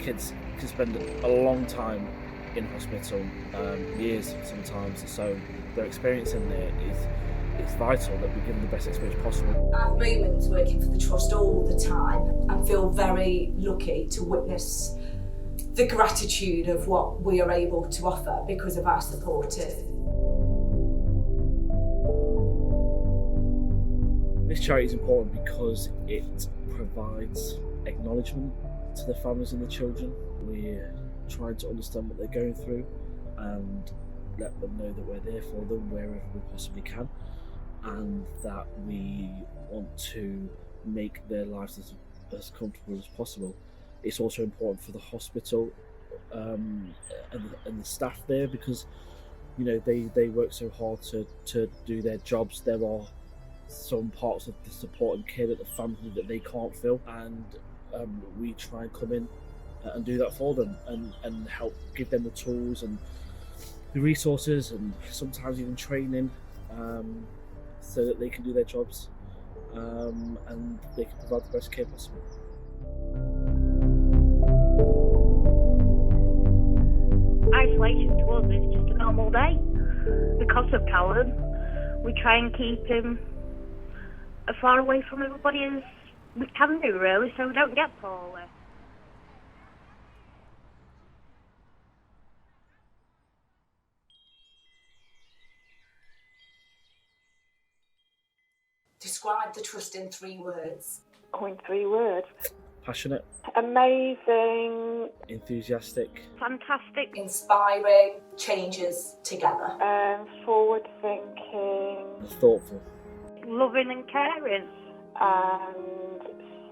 kids can spend a long time in hospital, years sometimes, so their experience in there is vital that we give them the best experience possible. I have moments working for the Trust all the time and feel very lucky to witness the gratitude of what we are able to offer because of our supporters. This charity is important because it provides acknowledgement to the families and the children. We're trying to understand what they're going through and let them know that we're there for them wherever we possibly can, and that we want to make their lives as comfortable as possible. It's also important for the hospital and the staff there, because they work so hard to do their jobs. There are some parts of the support and care that the family that they can't fill, and we try and come in and do that for them and help give them the tools and the resources and sometimes even training, so that they can do their jobs and they can provide the best care possible. Isolation to us is just a normal day. Because of Callum, we try and keep him as far away from everybody as we can do, really, so we don't get poorly. Describe the Trust in 3 words. Oh, in 3 words. Passionate, Amazing, enthusiastic, fantastic, Inspiring, changes together. forward thinking, and thoughtful. loving and caring, and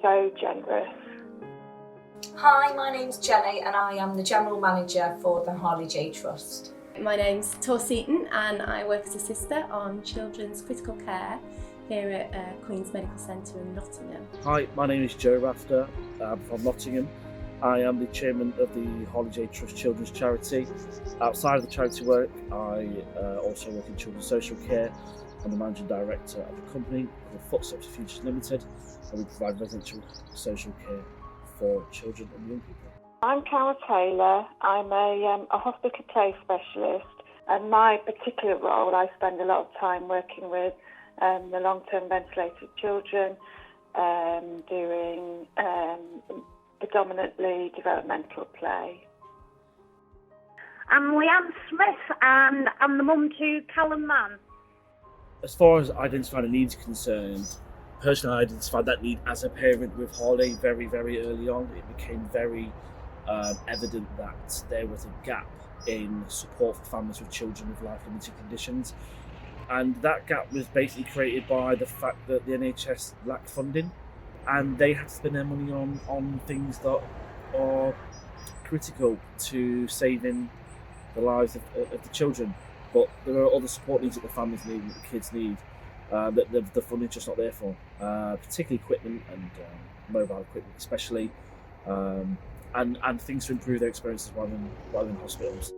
so generous. Hi, my name's Jenny and I am the General Manager for the Harley Jae Trust. My name's Tor Seaton and I work as a sister on children's critical care here at Queen's Medical Centre in Nottingham. Hi, my name is Joe Rafter. I'm from Nottingham. I am the chairman of the Harley Jae Trust Children's Charity. Outside of the charity work, I also work in children's social care. I'm the managing director of a company called Footsteps Futures Limited, and we provide residential social care for children and young people. I'm Carol Taylor. I'm a hospital play specialist, and my particular role, I spend a lot of time working with the long-term ventilated children, doing predominantly developmental play. I'm Leanne Smith and I'm the mum to Callum Mann. As far as identifying a need is concerned, personally I identified that need as a parent with Harley very, very early on. It became very evident that there was a gap in support for families with children with life-limiting conditions. And that gap was basically created by the fact that the NHS lacked funding and they had to spend their money on things that are critical to saving the lives of the children. But there are other support needs that the families need, that the kids need, that the funding's just not there for, particularly equipment and mobile equipment especially, and things to improve their experiences rather than hospitals.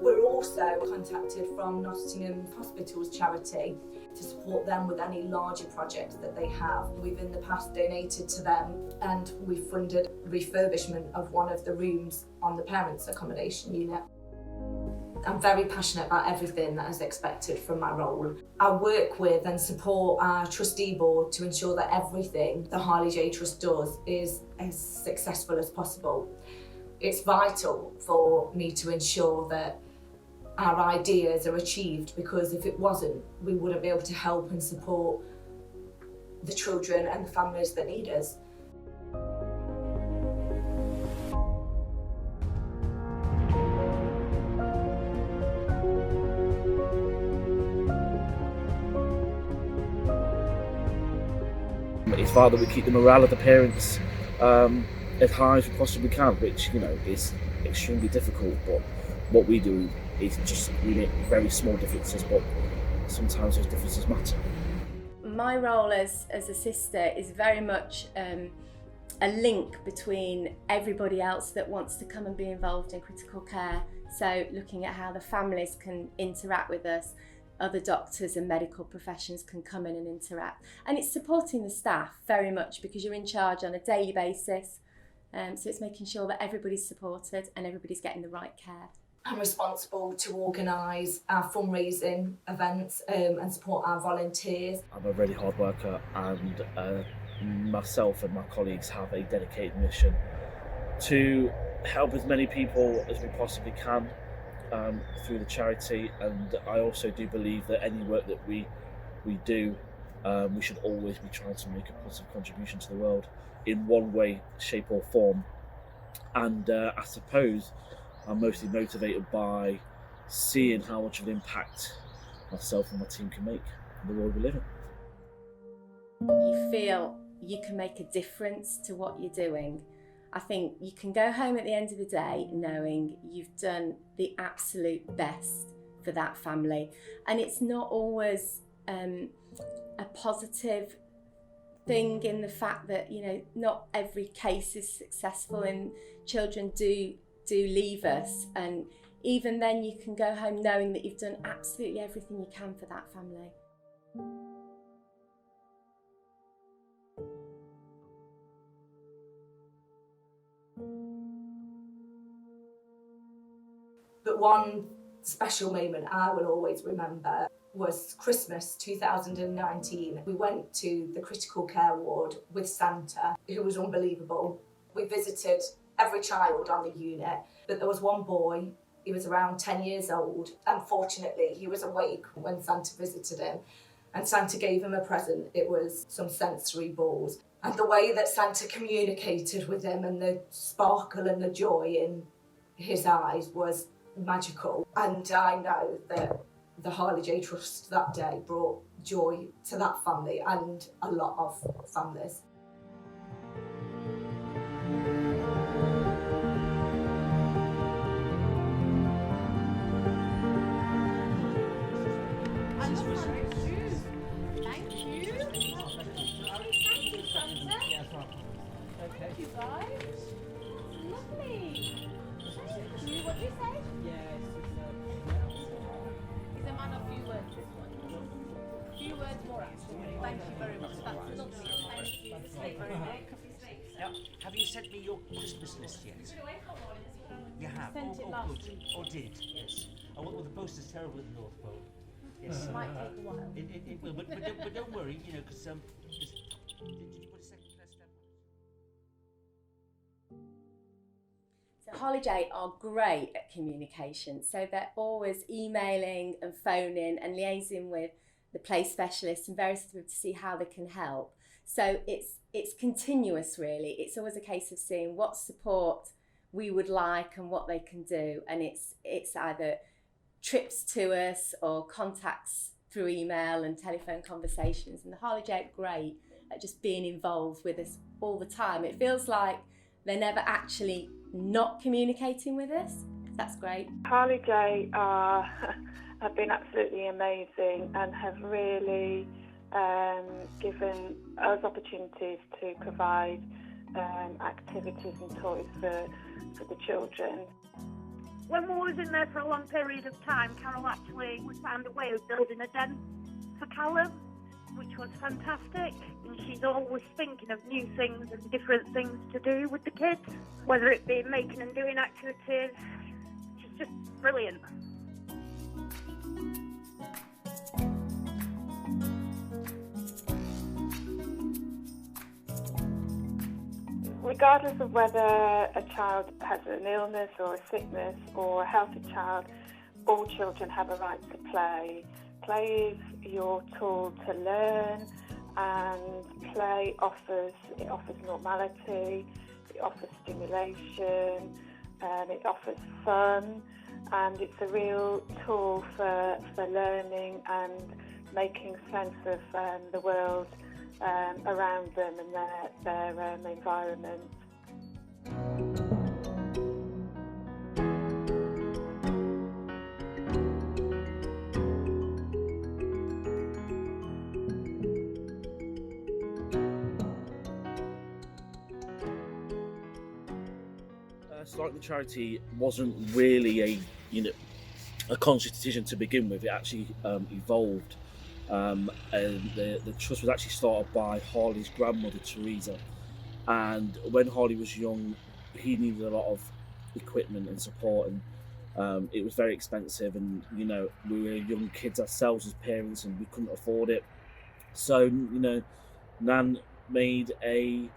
We're also contacted from Nottingham Hospitals charity to support them with any larger projects that they have. We've in the past donated to them and we funded refurbishment of one of the rooms on the parents' accommodation unit. I'm very passionate about everything that is expected from my role. I work with and support our trustee board to ensure that everything the Harley Jae Trust does is as successful as possible. It's vital for me to ensure that our ideas are achieved, because if it wasn't, we wouldn't be able to help and support the children and the families that need us. It's vital that we keep the morale of the parents as high as we possibly can, which is extremely difficult, but what we do is just we make very small differences, but sometimes those differences matter. My role as a sister is very much a link between everybody else that wants to come and be involved in critical care. So looking at how the families can interact with us, other doctors and medical professions can come in and interact. And it's supporting the staff very much because you're in charge on a daily basis. So it's making sure that everybody's supported and everybody's getting the right care. I'm responsible to organise our fundraising events and support our volunteers. I'm a really hard worker, and myself and my colleagues have a dedicated mission to help as many people as we possibly can through the charity. And I also do believe that any work that we do, we should always be trying to make a positive contribution to the world in one way, shape or form. And I suppose I'm mostly motivated by seeing how much of an impact myself and my team can make in the world we live in. You feel you can make a difference to what you're doing. I think you can go home at the end of the day knowing you've done the absolute best for that family. And it's not always a positive thing in the fact that, you know, not every case is successful and children do leave us. And even then you can go home knowing that you've done absolutely everything you can for that family. But one special moment I will always remember was Christmas 2019. We went to the critical care ward with Santa, who was unbelievable. We visited every child on the unit, but there was one boy, he was around 10 years old. Unfortunately, he was awake when Santa visited him, and Santa gave him a present. It was some sensory balls. And the way that Santa communicated with him and the sparkle and the joy in his eyes was magical. And I know that the Harley Jae Trust that day brought joy to that family and a lot of families. Thank you, guys. Lovely. Thank you. What do you say? He's a man of few words, this one. Few words more actually. Thank you very much. That's lovely. Thank you. Thank you very much. Now, have you sent me your Christmas list yet? You have? Sent it Oh, last good. week. Oh, did? Yes. Oh, well, the post is terrible at the North Pole. Yes. Might take a while. It will, but don't worry, you know, because did you put a second class stamp on it? So Harley Jae are great at communication. So they're always emailing and phoning and liaising with the play specialists and various people to see how they can help. So it's continuous really. It's always a case of seeing what support we would like and what they can do. And it's either trips to us or contacts through email and telephone conversations. And the Harley Jae are great at just being involved with us all the time. It feels like they're never actually not communicating with us. That's great. Harley Jae have been absolutely amazing and have really given us opportunities to provide activities and toys for the children. When we was in there for a long period of time, we found a way of building a den for Callum, which was fantastic. And she's always thinking of new things and different things to do with the kids, whether it be making and doing activities. She's just brilliant. Regardless of whether a child has an illness or a sickness or a healthy child, all children have a right to play. Play is your tool to learn, and play offers normality, it offers stimulation, it offers fun, and it's a real tool for learning and making sense of the world around them and their environment. Starting the charity wasn't really a a conscious decision to begin with. It actually evolved, and the trust was actually started by Harley's grandmother, Teresa. And when Harley was young, he needed a lot of equipment and support, and it was very expensive. And we were young kids ourselves as parents, and we couldn't afford it. So Nan made a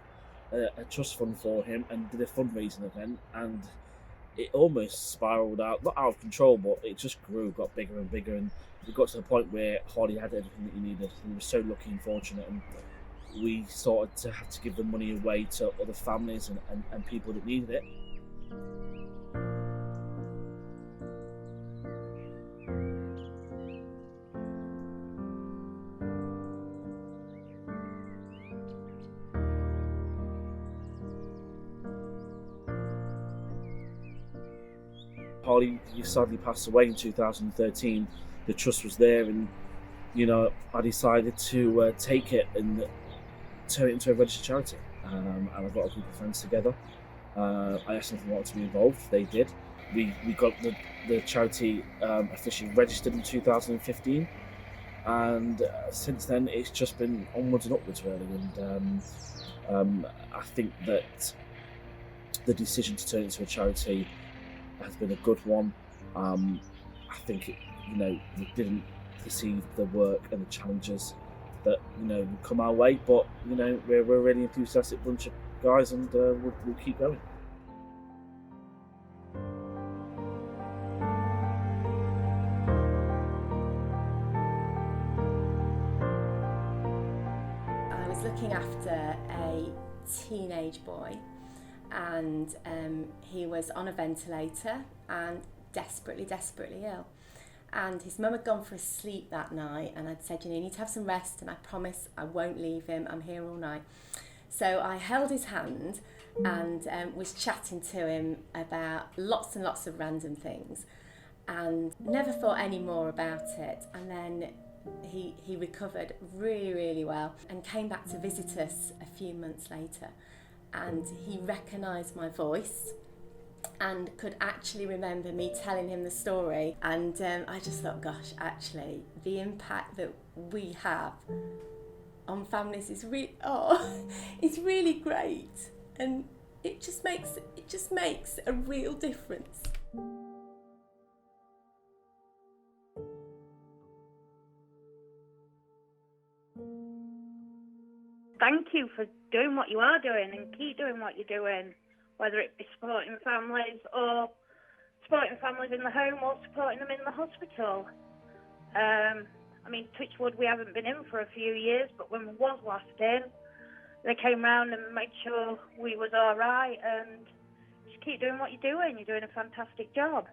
trust fund for him and did a fundraising event, and it almost spiraled out, not out of control, but it just grew, got bigger and bigger, and it got to the point where Harley had everything that he needed. He was so lucky and fortunate, and we started to have to give the money away to other families and people that needed it. Harley sadly passed away in 2013. The trust was there, and I decided to take it and turn it into a registered charity. And I got a group of friends together. I asked them if they wanted to be involved. They did. We got the charity officially registered in 2015, and since then it's just been onwards and upwards, really. And I think that the decision to turn it into a charity has been a good one. I think we didn't perceive the work and the challenges that would come our way, but we're a really enthusiastic bunch of guys, and we'll keep going. I was looking after a teenage boy, and he was on a ventilator and desperately ill. And his mum had gone for a sleep that night, and I'd said, you need to have some rest, and I promise I won't leave him, I'm here all night. So I held his hand and was chatting to him about lots and lots of random things, and never thought any more about it. And then he recovered really well and came back to visit us a few months later, and he recognised my voice and could actually remember me telling him the story. And I just thought, gosh, actually the impact that we have on families is it's really great, and it just makes a real difference. Thank you for doing what you are doing, and keep doing what you're doing, whether it be supporting families or supporting families in the home or supporting them in the hospital. I mean, touch wood, we haven't been in for a few years, but when we was last in, they came round and made sure we was all right, and just keep doing what you're doing. You're doing a fantastic job.